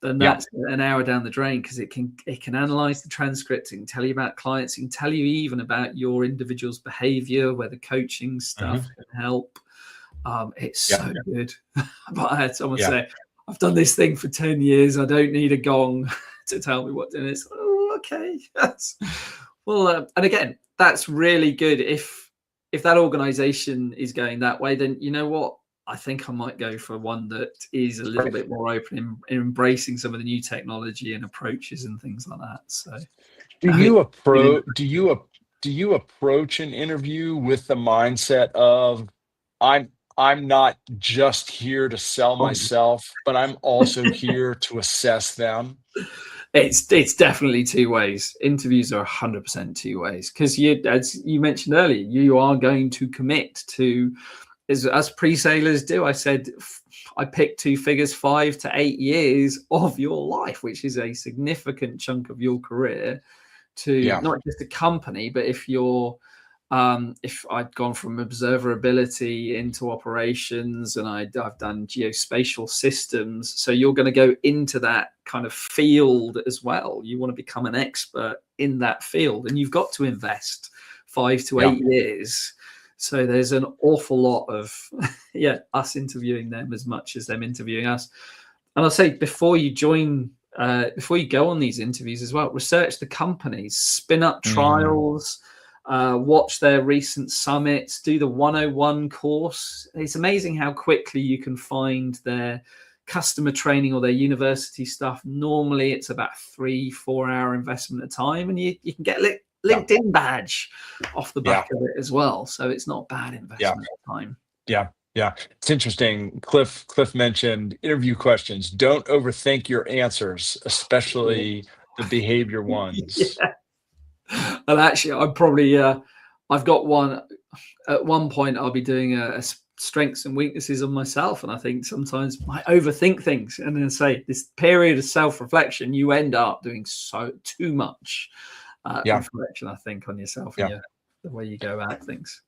then that's an hour down the drain, because it can analyze the transcripts, it can tell you about clients, it can tell you even about your individual's behavior, where the coaching stuff can help. It's so good. But I had someone say, I've done this thing for 10 years. I don't need a Gong to tell me what to do. It's okay. Well, and again, that's really good. If that organization is going that way, then you know what? I think I might go for one that is a little bit more open in embracing some of the new technology and approaches and things like that. So, do you approach an interview with the mindset of I'm not just here to sell myself, but I'm also here to assess them? It's definitely two ways. Interviews are 100% two ways, because as you mentioned earlier, you are going to commit to, as pre-salers do. I said I picked two figures, 5 to 8 years of your life, which is a significant chunk of your career, to not just a company, but if I'd gone from observability into operations, and I've done geospatial systems, so you're going to go into that kind of field as well. You want to become an expert in that field, and you've got to invest 5 to 8 years. So there's an awful lot of us interviewing them as much as them interviewing us. And I'll say, before you go on these interviews as well, research the companies, spin up trials, watch their recent summits, do the 101 course. It's amazing how quickly you can find their customer training or their university stuff. Normally it's about 3-4 hour investment of time, and you can get LinkedIn badge off the back of it as well. So it's not bad investment of time. Yeah. It's interesting. Cliff mentioned interview questions. Don't overthink your answers, especially the behavior ones. And actually, I'm probably, I've got one. At one point, I'll be doing a strengths and weaknesses on myself. And I think sometimes I overthink things. And then say, this period of self-reflection, you end up doing too much reflection, I think, on yourself and the way you go about things.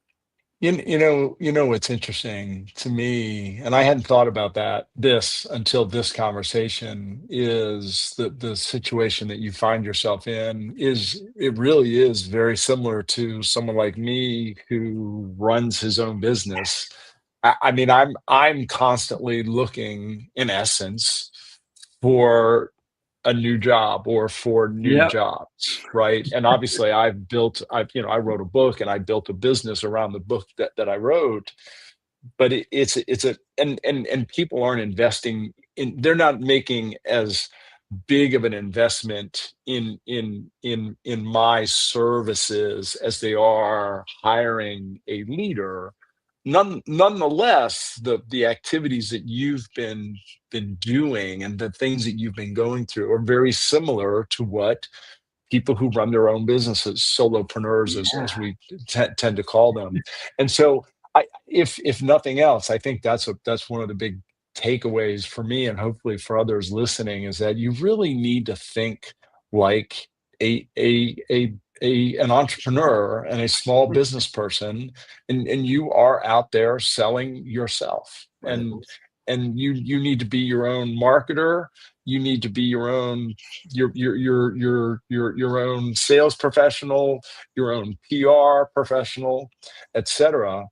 You know what's interesting to me, and I hadn't thought about this until this conversation, is the situation that you find yourself in it really is very similar to someone like me who runs his own business. I mean, I'm constantly looking, in essence, for a new job or for new jobs, right? And obviously I wrote a book, and I built a business around the book that I wrote. But and people aren't investing in, they're not making as big of an investment in my services as they are hiring a leader. nonetheless, the activities that you've been doing and the things that you've been going through are very similar to what people who run their own businesses, solopreneurs, as Yeah. we tend to call them. And so, if nothing else, I think that's one of the big takeaways for me, and hopefully for others listening, is that you really need to think like a a a an entrepreneur and a small business person, and you are out there selling yourself, and Right. you need to be your own marketer. You need to be your own your own sales professional, your own PR professional, etc.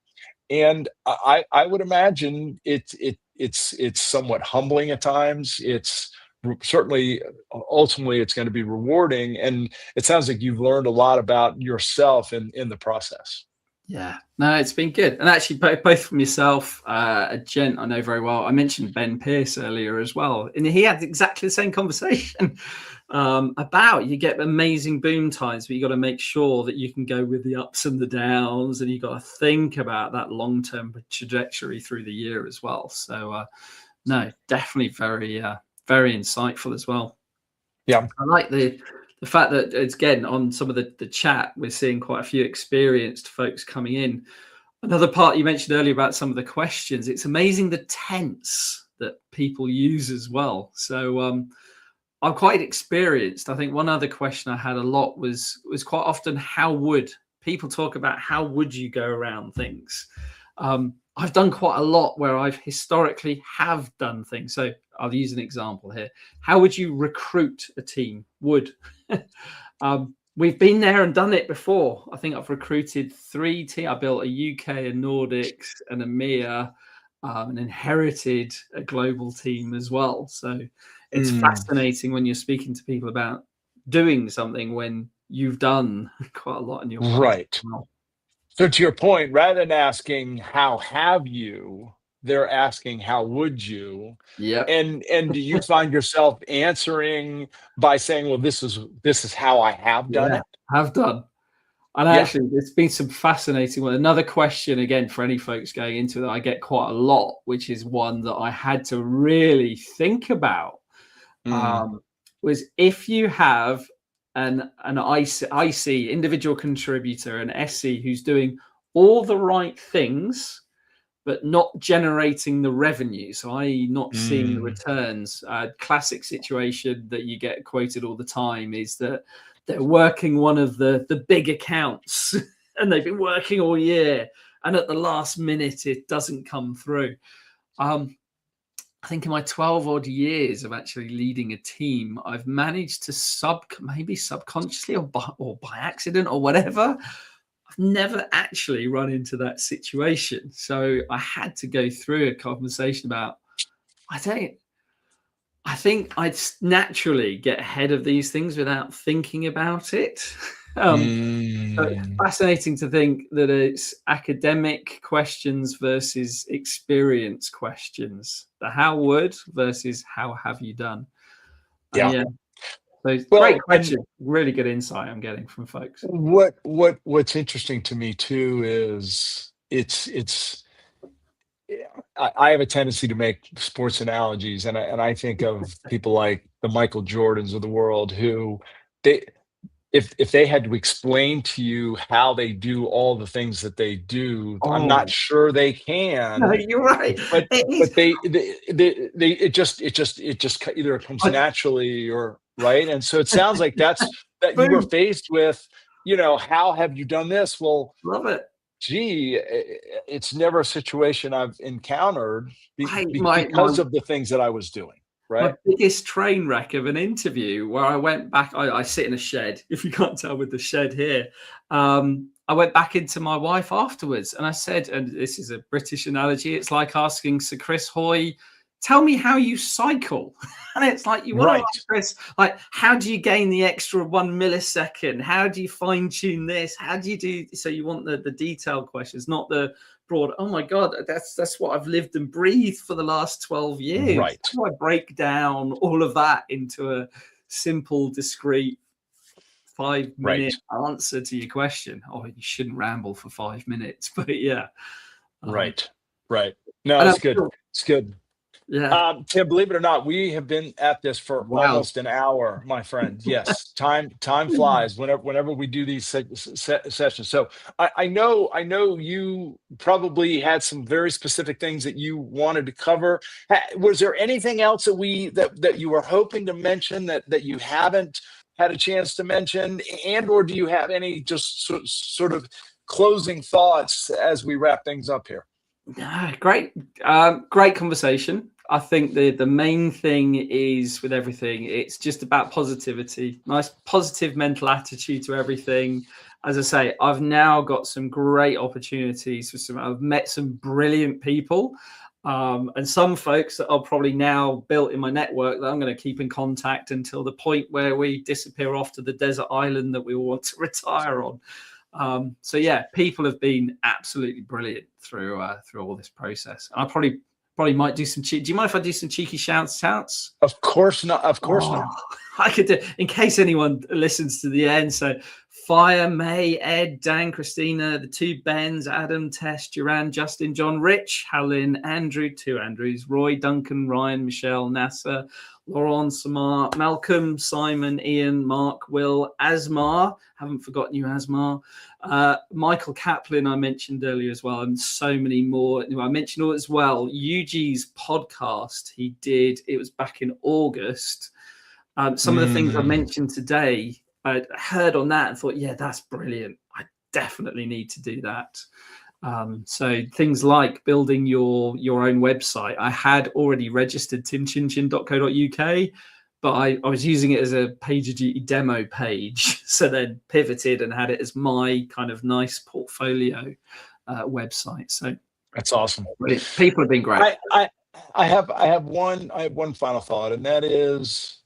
And I would imagine it's somewhat humbling at times. It's certainly, ultimately, it's going to be rewarding, and it sounds like you've learned a lot about yourself in the process. Yeah, no, it's been good. And actually, both from yourself, a gent I know very well. I mentioned Ben Pierce earlier as well, and he had exactly the same conversation about you get amazing boom times, but you got to make sure that you can go with the ups and the downs, and you got to think about that long-term trajectory through the year as well. So, no, definitely very insightful as well. Yeah. I like the fact that it's, again, on some of the chat, we're seeing quite a few experienced folks coming in. Another part you mentioned earlier about some of the questions, it's amazing the tense that people use as well. So I'm quite experienced. I think one other question I had a lot was quite often, how would people talk about how would you go around things? I've done quite a lot where I've historically have done things. So I'll use an example here. How would you recruit a team? We've been there and done it before. I think I've recruited 3 teams. I built a UK, a Nordics, and a EMEA, and inherited a global team as well. So it's fascinating when you're speaking to people about doing something when you've done quite a lot in your past. Right. So, to your point, rather than asking how have you, they're asking how would you. Yep. And do you find yourself answering by saying, well, this is how I have done Yeah, it? have done. And Yeah. actually, there's been some fascinating one. Another question, again, for any folks going into it, that I get quite a lot, which is one that I had to really think about, Mm. was if you have an IC, individual contributor, an SE, who's doing all the right things, but not generating the revenue, so i.e. not seeing the Mm. returns. Classic situation that you get quoted all the time is that they're working one of the big accounts and they've been working all year, and at the last minute it doesn't come through. I think in my 12 odd years of actually leading a team, I've managed to maybe subconsciously or by accident or whatever, I've never actually run into that situation. So I had to go through a conversation about, I think I'd naturally get ahead of these things without thinking about it. So it's Mm. fascinating to think that it's academic questions versus experience questions. The how would versus how have you done? And Yeah. yeah, so great Well, and question. Really good insight I'm getting from folks. what's interesting to me too is it's yeah, I have a tendency to make sports analogies, and I think of people like the Michael Jordans of the world, who they if they had to explain to you how they do all the things that they do, I'm not Oh, sure they no, can. you're right. But It is. but they it just either comes I, naturally, or right. And so it sounds like that you were boom. faced with, how have you done this? Well, Love it. gee, it's never a situation I've encountered I my because of the things that I was doing, my right? biggest train wreck of an interview where I went back. I sit in a shed, if you can't tell with the shed here. I went back into my wife afterwards and I said, and this is a British analogy, it's like asking Sir Chris Hoy, tell me how you cycle. And it's like, you want to Right, ask Chris, like, how do you gain the extra 1 millisecond? How do you fine tune this? How do you do? So you want the detailed questions, not the broad, oh my God, that's what I've lived and breathed for the last 12 years. right, How do I break down all of that into a simple, discrete 5 minute right. answer to your question? Oh, you shouldn't ramble for 5 minutes, but yeah. Right. Right. No, And it's I'm good. sure, It's good. yeah. Tim, believe it or not, we have been at this for Wow. almost an hour, my friend. Yes, time flies whenever we do these sessions. So I know you probably had some very specific things that you wanted to cover. Was there anything else that you were hoping to mention that you haven't had a chance to mention, and or do you have any just sort of closing thoughts as we wrap things up here? Yeah, great, great conversation. I think the main thing is with everything, it's just about positivity, nice positive mental attitude to everything. As I say, I've now got some great opportunities for I've met some brilliant people, and some folks that are probably now built in my network that I'm going to keep in contact until the point where we disappear off to the desert island that we all want to retire on. So yeah, people have been absolutely brilliant through all this process. And I probably might do some. Do you mind if I do some cheeky shouts? Of course not. Of course Oh, not. I could do, in case anyone listens to the end. So Fire, May, Ed, Dan, Christina, the two Bens, Adam, Tess, Duran, Justin, John, Rich, Helen, Andrew, two Andrews, Roy, Duncan, Ryan, Michelle, Nasser, Laurent, Samar, Malcolm, Simon, Ian, Mark, Will, Asmar, haven't forgotten you, Asmar, Michael Kaplan, I mentioned earlier as well, and so many more. I mentioned all as well, Yuji's podcast he did, it was back in August. Some of the things I mentioned today, I heard on that and thought, yeah, that's brilliant. I definitely need to do that. So things like building your own website. I had already registered timchinchin.co.uk, but I was using it as a PagerDuty demo page. So then pivoted and had it as my kind of nice portfolio website. So That's awesome. people have been great. I have one final thought, and that is,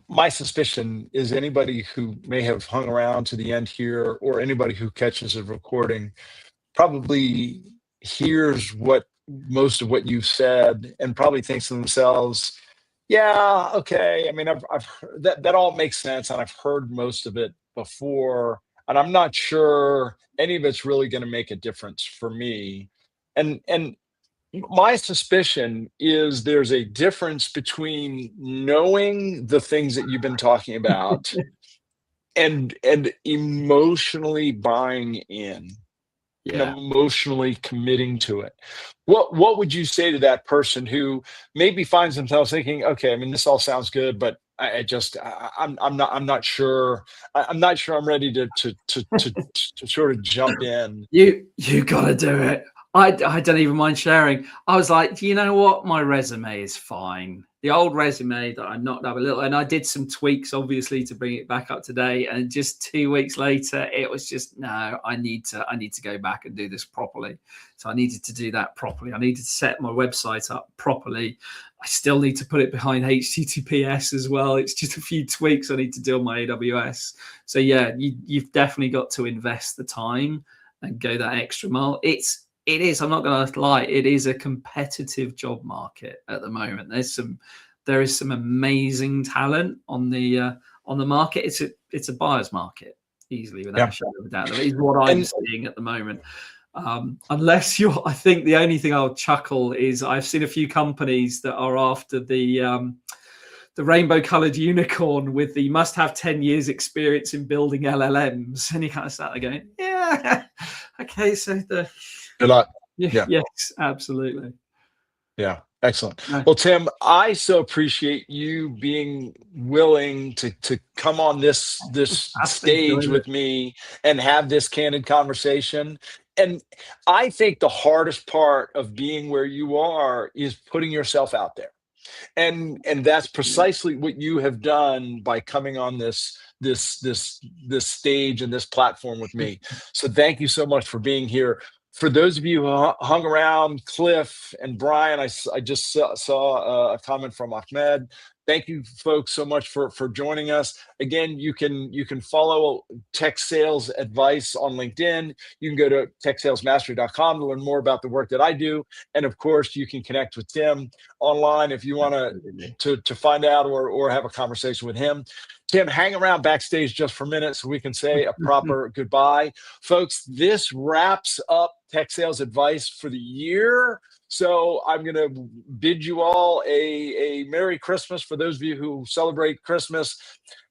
my suspicion is anybody who may have hung around to the end here, or anybody who catches a recording, probably hears most of what you've said and probably thinks to themselves, yeah, okay. I mean, I've heard that all makes sense, and I've heard most of it before, and I'm not sure any of it's really going to make a difference for me. And my suspicion is there's a difference between knowing the things that you've been talking about and emotionally buying in and Yeah. emotionally committing to it. What would you say to that person who maybe finds themselves thinking, okay, I mean, this all sounds good, but I'm not sure. I'm not sure I'm ready to sort of jump in. You gotta do it. I don't even mind sharing. I was like, you know what? My resume is fine. The old resume that I knocked up a little, and I did some tweaks, obviously, to bring it back up to date. And just 2 weeks later, it was just, no, I need to go back and do this properly. So I needed to do that properly. I needed to set my website up properly. I still need to put it behind HTTPS as well. It's just a few tweaks I need to do on my AWS. So yeah, you've definitely got to invest the time and go that extra mile. It is, I'm not going to lie, it is a competitive job market at the moment. There is some amazing talent on the market. It's a buyer's market, easily, without a shadow of a doubt. That is what I'm seeing at the moment. Unless I think the only thing I'll chuckle is I've seen a few companies that are after the rainbow colored unicorn with the must have 10 years experience in building LLMs. And you kind of start there going, yeah, okay. So Good luck. yeah. Yes, absolutely. Yeah. Excellent. Well, Tim, I so appreciate you being willing to come on this stage with me and have this candid conversation. And I think the hardest part of being where you are is putting yourself out there. And that's precisely what you have done by coming on this stage and this platform with me. So thank you so much for being here. For those of you who hung around, Cliff and Brian, I just saw a comment from Ahmed. Thank you, folks, so much for joining us. Again, you can follow Tech Sales Advice on LinkedIn. You can go to techsalesmastery.com to learn more about the work that I do. And of course, you can connect with Tim online if you want to find out or have a conversation with him. Tim, hang around backstage just for a minute so we can say a proper goodbye. Folks, this wraps up Tech Sales Advice for the year. So I'm going to bid you all a Merry Christmas for those of you who celebrate Christmas.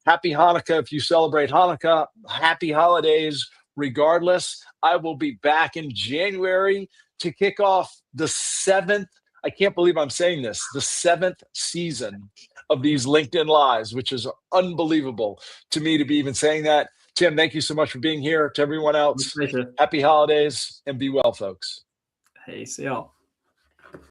Happy Hanukkah if you celebrate Hanukkah. Happy holidays regardless. I will be back in January to kick off the seventh, I can't believe I'm saying this, the seventh season of these LinkedIn Lives, which is unbelievable to me to be even saying that. Tim, thank you so much for being here. To everyone else, happy holidays and be well, folks. Hey, see y'all.